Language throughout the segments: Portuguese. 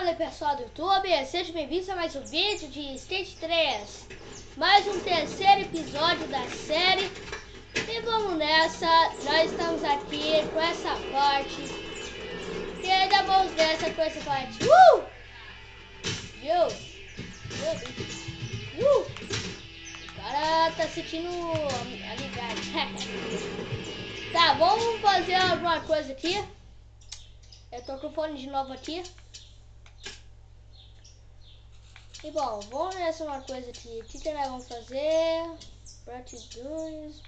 Fala aí pessoal do YouTube, sejam bem-vindos a mais um vídeo de Skate 3. Mais um terceiro episódio da série. E vamos nessa, nós estamos aqui com essa parte. E ainda vamos nessa com essa parte. O cara tá sentindo amizade. Tá, vamos fazer alguma coisa aqui. Eu tô com o fone de novo aqui. E bom, vamos nessa uma coisa aqui. O que nós vamos fazer? Protedunes,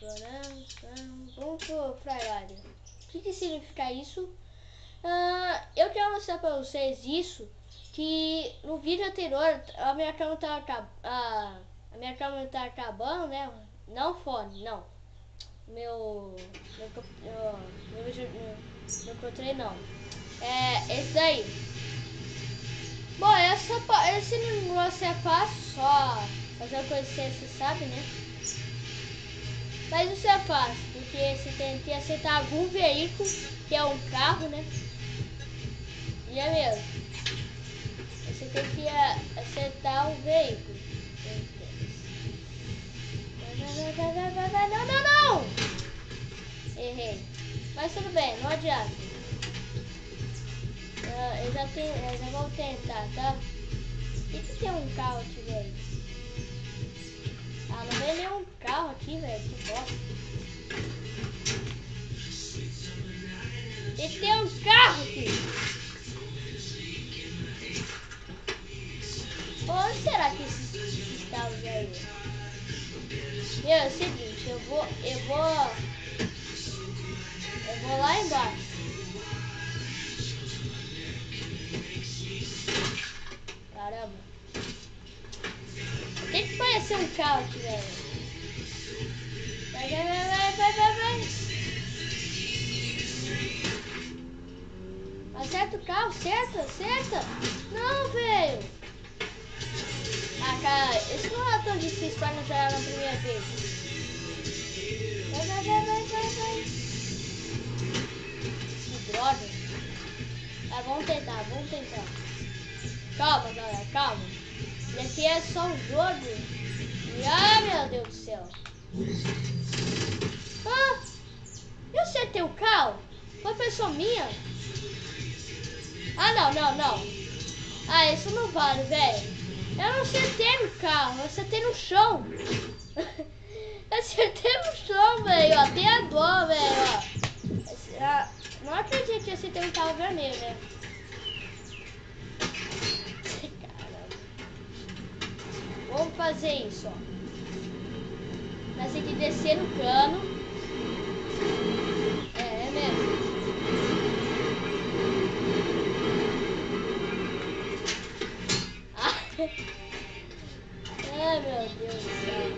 vamos pro Frylide. O que significa isso? Eu quero mostrar pra vocês isso. Que no vídeo anterior a minha câmera tá acabando, né? Não fone, não. Meu controle não. Esse daí. Bom, esse negócio é fácil, só fazer uma coisa que você sabe, né? Mas isso é fácil, porque você tem que acertar algum veículo, que é um carro, né? E é mesmo. Você tem que acertar um veículo. Não! Errei. Mas tudo bem, não adianta. Eu já vou tentar, tá? E que tem um carro aqui, velho? Não vem nenhum carro aqui, velho. Que bosta. E tem um carro aqui. Onde será que esses carros aí? Meu, é o seguinte, eu vou lá embaixo. Caramba. Tem que parecer um carro aqui, velho. Vai. Acerta o carro, acerta. Não, velho. Cara, isso não é tão difícil pra não jogar na primeira vez. Vai. Que droga. Vamos tentar. Calma, galera, calma. Isso aqui é só um jogo. Meu Deus do céu. Eu acertei o carro? Foi pessoa minha? Não. Isso não vale, velho. Eu não acertei no carro, eu acertei no chão. Acertei no chão, velho. Até agora, velho. Não acredito que eu acertei um carro vermelho, né? Vamos fazer isso, ó. Nós temos que descer no cano. É mesmo. Meu Deus do céu.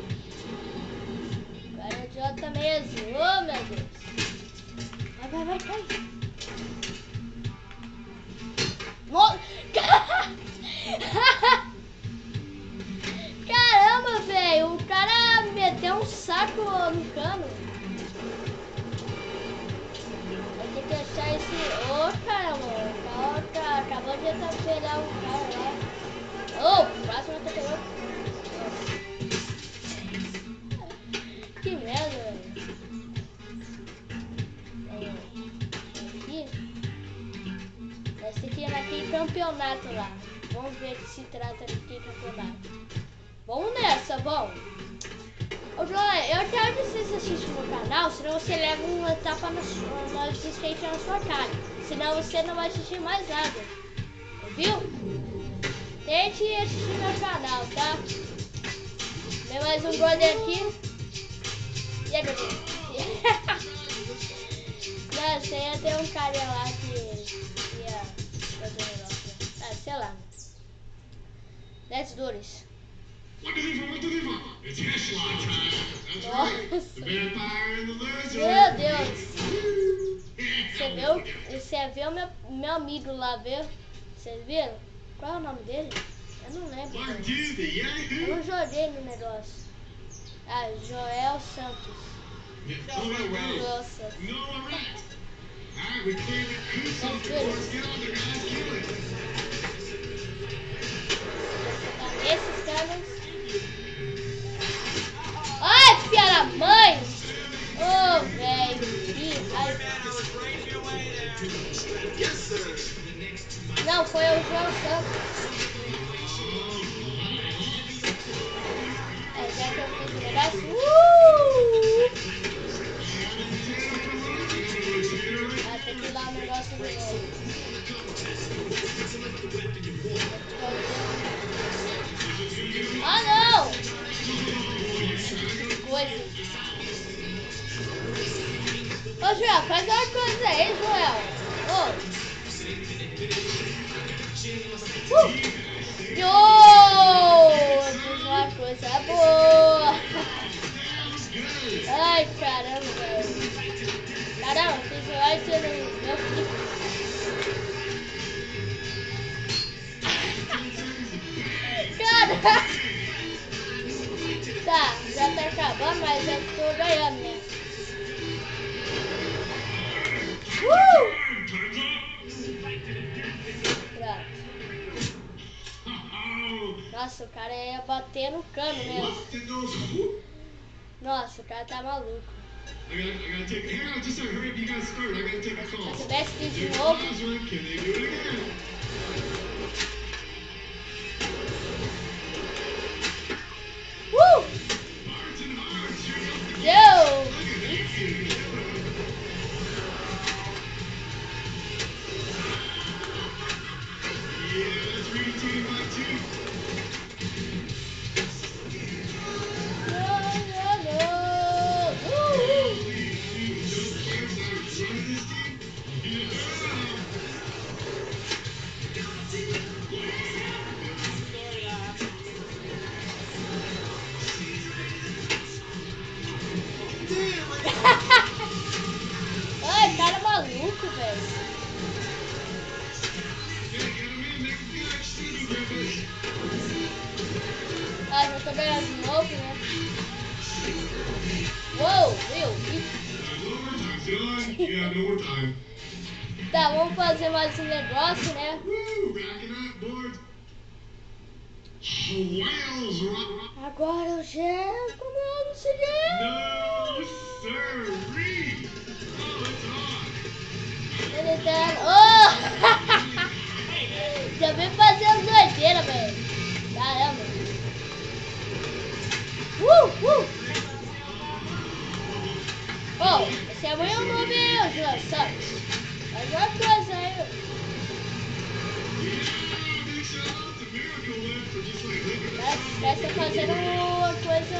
O cara é idiota mesmo. Meu Deus. Vai. Caramba, velho, o cara meteu um saco no cano. Vai ter que achar esse... caramba, o cara acabou de pegar o cara lá. Quase não pegou. Que merda, velho. Aqui. Nós temos que ir naquele campeonato lá. Vamos ver o que se trata de que campeonato. Vamos nessa, vamos. Ô, João, eu quero que vocês assistam no canal, senão você leva uma tapa de skate na sua cara. Senão você não vai assistir mais nada. Viu? Tente assistir meu canal, tá? Vem mais um brother aqui. E aí, bebê? Não, você ia ter um cara lá que ia fazer um negócio. Sei lá. Let's do this. Nossa. Meu Deus. Você viu o meu amigo lá, viu? Vocês viram? Qual é o nome dele? Eu não lembro. Eu não joguei no negócio. Joel Santos. Joel Santos. Não, foi o João Santos. É, já que eu fiz o negócio. Ah, tem que ir lá o negócio de novo. Ah, não! Coisa. Ô, Joel, faz uma coisa aí, Joel. Ô. Eu fiz uma coisa boa. Ai, caramba, velho. Caramba, fiz o item no meu filho. Cara! Tá, já tá acabando, mas eu tô ganhando, né? Pronto. Nossa, o cara ia bater no cano mesmo. Nossa, o cara tá maluco. Se tivesse de novo. Deu! Ai, cara maluco, velho. Ah, já tô ganhando de novo, né? Uou, viu? Tá, vamos fazer mais um negócio, né? Agora eu já comendo esse Ele tá... Oh! Já vem fazendo doideira, velho. Caramba. Oh, esse é meu nome, João Santos. Faz uma coisa aí. Parece que tá fazendo uma coisa...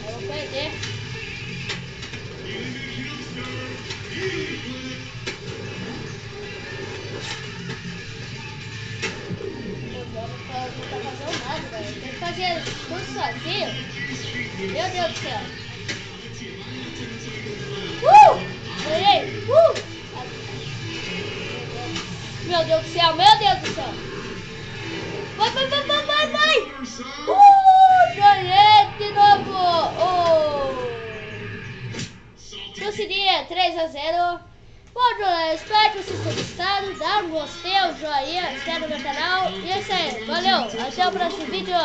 Eu vou perder. Não tá fazendo nada, velho. Tem que fazer tudo sozinho. Meu Deus do céu. Ganhei! Meu Deus do céu, meu Deus do céu. Vai! Ganhei de novo! Consegui 3-0. Bom, galera, espero que vocês tenham gostado. Dá um gostei, um joinha, inscreve no meu canal. E é isso aí, valeu, até o próximo vídeo.